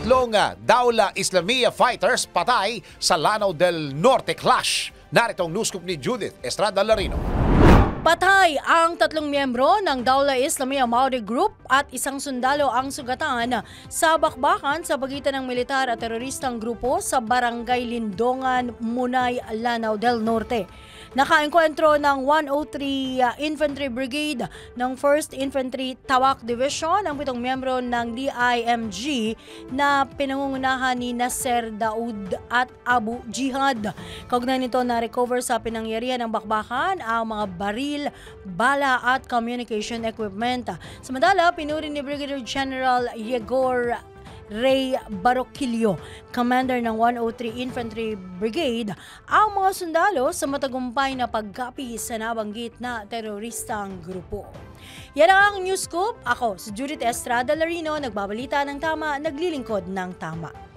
tatlong Daula Islamia fighters patay sa Lanao del Norte clash. Narito ang news scoop ni Judith Estrada Larino. Patay ang tatlong miyembro ng Daula Islamia Maudi Group at isang sundalo ang sugatan sa bakbakan sa pagitan ng militar at teroristang grupo sa Barangay Lindongan, Munay, Lanao del Norte. Nakaengkwentro ng 103 Infantry Brigade ng 1st Infantry Tawak Division ang 7 miyembro ng DIMG na pinangungunahan ni Nasser Daoud at Abu Jihad. Kaugnay nito na-recover sa pinangyarihan ng bakbakan ang mga baril, bala at communication equipment. Samantala, pinuri ni Brigadier General Yegor Ray Barokilio, commander ng 103 Infantry Brigade, ang mga sundalo sa matagumpay na pagkapi sa nabanggit na teroristang grupo. Yan ang News Scoop. Ako si Judith Estrada Larino, nagbabalita ng tama, naglilingkod ng tama.